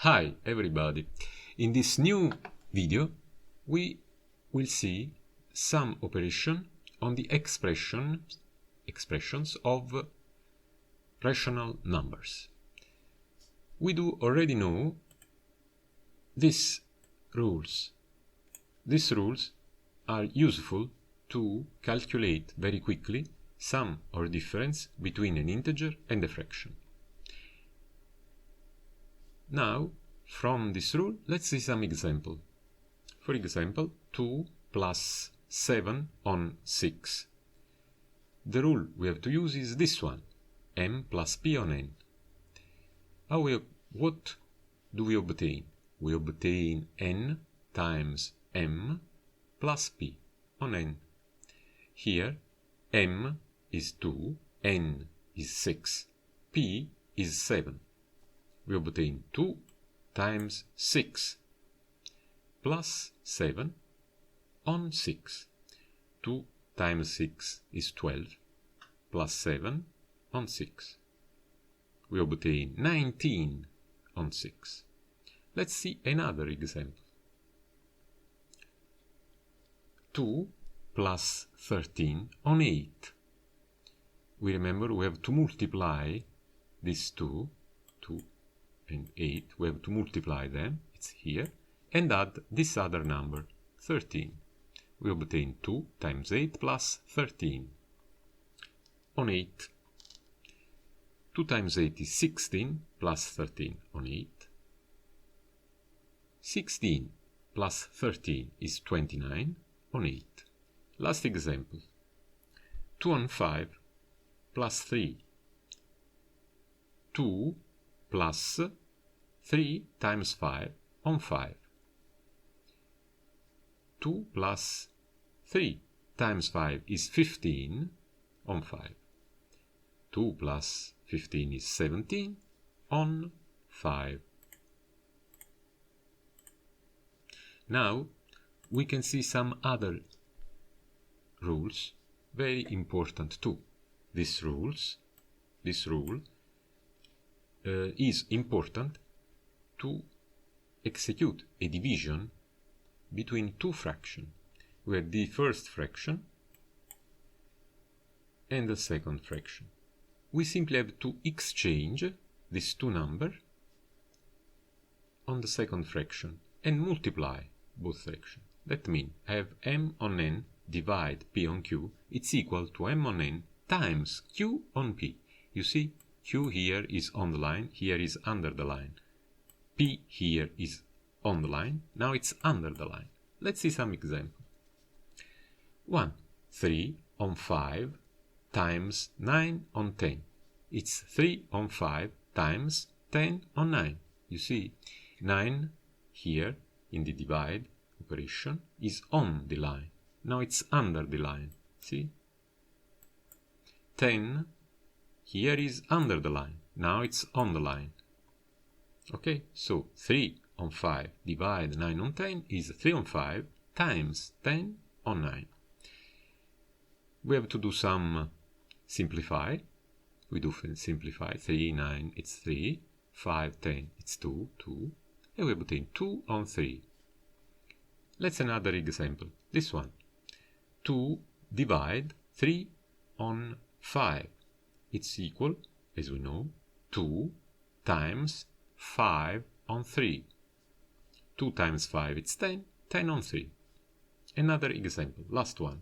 Hi everybody! In this new video we will see some operation on the expressions of rational numbers. We do already know these rules. These rules are useful to calculate very quickly sum or difference between an integer and a fraction. Now, from this rule, let's see some example. For example, 2 plus 7 on 6. The rule we have to use is this one, m plus p on n. What do we obtain? We obtain n times m plus p on n. Here, m is 2, n is 6, p is 7. We obtain 2 times 6 plus 7 on 6. 2 times 6 is 12 plus 7 on 6. We obtain 19 on 6. Let's see another example. 2 plus 13 on 8. We remember we have to multiply these 2 and 8, we have to multiply them, it's here, and add this other number, 13. We obtain 2 times 8 plus 13 on 8. 2 times 8 is 16 plus 13 on 8. 16 plus 13 is 29 on 8. Last example. 2 on 5 plus 3. 2 plus 3 times 5 on 5. 2 plus 3 times 5 is 15 on 5. 2 plus 15 is 17 on 5. Now we can see some other rules, very important too. This rule is important to execute a division between two fractions. We have the first fraction and the second fraction. We simply have to exchange these two numbers on the second fraction and multiply both fractions. That means I have m on n divide p on q. It's equal to m on n times q on p. You see, q here is on the line, here is under the line. P here is on the line, now it's under the line. Let's see some example. 1. 3 on 5 times 9 on 10. It's 3 on 5 times 10 on 9. You see, 9 here in the divide operation is on the line. Now it's under the line. See? 10 here is under the line. Now it's on the line. Okay, so 3 on 5 divide 9 on 10 is 3 on 5 times 10 on 9. We have to do some simplify. We do simplify. 3, 9, it's 3. 5, 10, it's 2, 2. And we obtain 2 on 3. Let's another example. This one. 2 divide 3 on 5. It's equal, as we know, 2 times 5 on 3. 2 times 5 it's 10, 10 on 3. Another example, last one.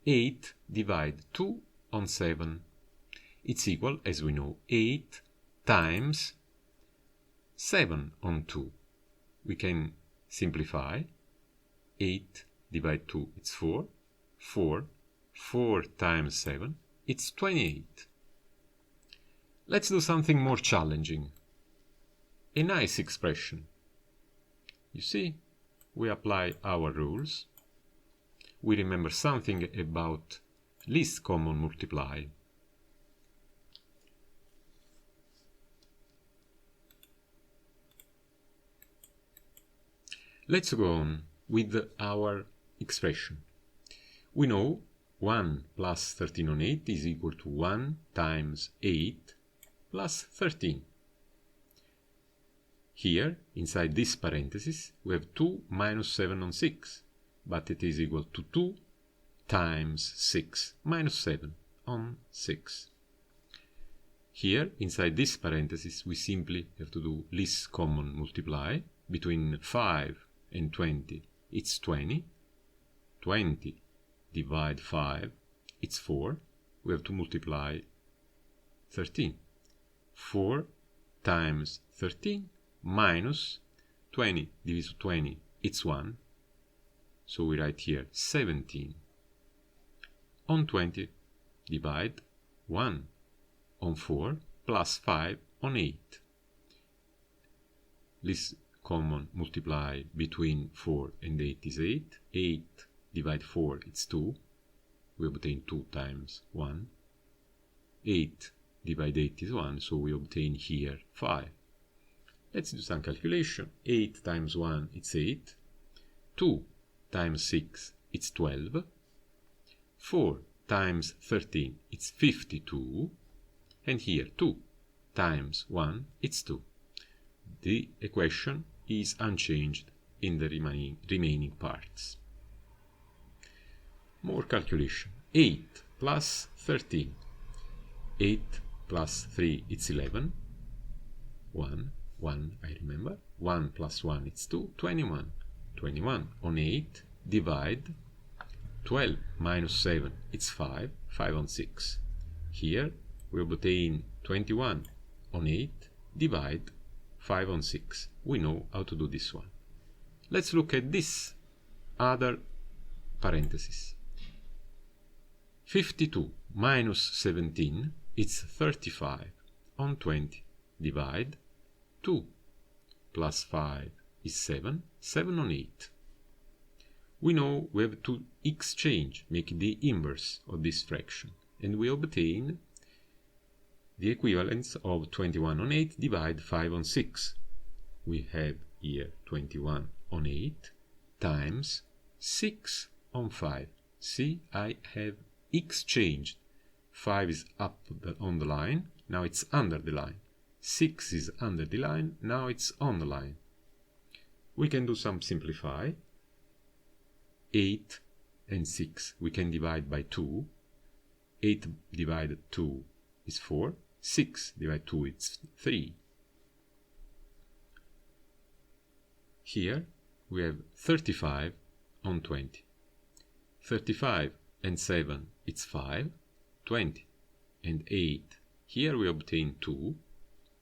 8 divide 2 on 7. It's equal, as we know, 8 times 7 on 2. We can simplify. 8 divide 2, it's 4. 4 times 7, it's 28. Let's do something more challenging. A nice expression. You see, we apply our rules. We remember something about least common multiply. Let's go on with our expression. We know 1 plus 13 on 8 is equal to 1 times 8 plus 13. Here, inside this parenthesis, we have 2 minus 7 on 6, but it is equal to 2 times 6 minus 7 on 6. Here, inside this parenthesis, we simply have to do least common multiply. Between 5 and 20, it's 20. 20 divide 5, it's 4. We have to multiply 13. 4 times 13 minus 20 divided 20, it's 1. So we write here 17. On 20, divide 1 on 4 plus 5 on 8. Least common multiply between 4 and 8 is 8. 8 divide 4, it's 2. We obtain 2 times 1. 8 divide 8 is 1, so we obtain here 5. Let's do some calculation. 8 times 1, it's 8. 2 times 6, it's 12. 4 times 13, it's 52. And here 2 times 1, it's 2. The equation is unchanged in the remaining parts. More calculation. 8 plus 13. 8 plus 3, it's 11. 1, I remember. 1 plus 1, it's 2. 21. 21 on 8, divide 12 minus 7, it's 5. 5 on 6. Here we obtain 21 on 8, divide 5 on 6. We know how to do this one. Let's look at this other parenthesis. 52 minus 17, it's 35 on 20. Divide 2 plus 5 is 7. 7 on 8. We know we have to exchange, make the inverse of this fraction, and we obtain the equivalence of 21 on 8 divide 5 on 6. We have here 21 on 8 times 6 on 5. See, I have exchanged. 5 is up on the line, now it's under the line. 6 is under the line, now it's on the line. We can do some simplify. 8 and 6 we can divide by 2. 8 divided 2 is 4. 6 divided 2 is 3. Here we have 35 on 20. 35 and 7 it's 5. 20 and 8. Here we obtain 2.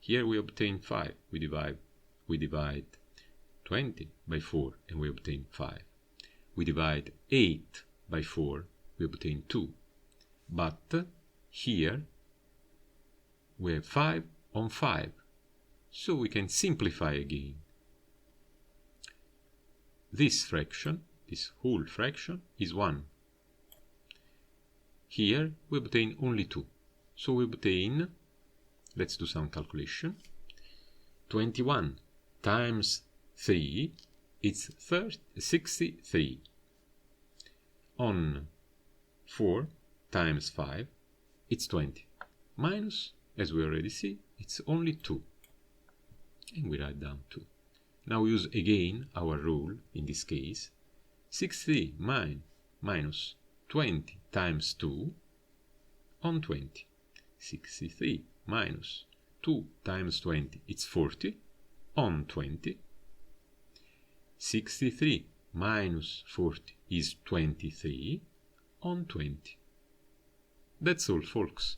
Here we obtain 5. We divide 20 by 4 and we obtain 5. We divide 8 by 4, we obtain 2. But here we have 5 on 5, so we can simplify again. This fraction, this whole fraction, is 1. Here we obtain only 2, so we obtain, let's do some calculation, 21 times 3, it's 63. On 4 times 5, it's 20. Minus, as we already see, it's only 2. And we write down 2. Now we use again our rule, in this case. 63 minus 20 times 2 on 20. 63 minus 2 times 20, it's 40 on 20. 63 minus 40 is 23 on 20. That's all, folks.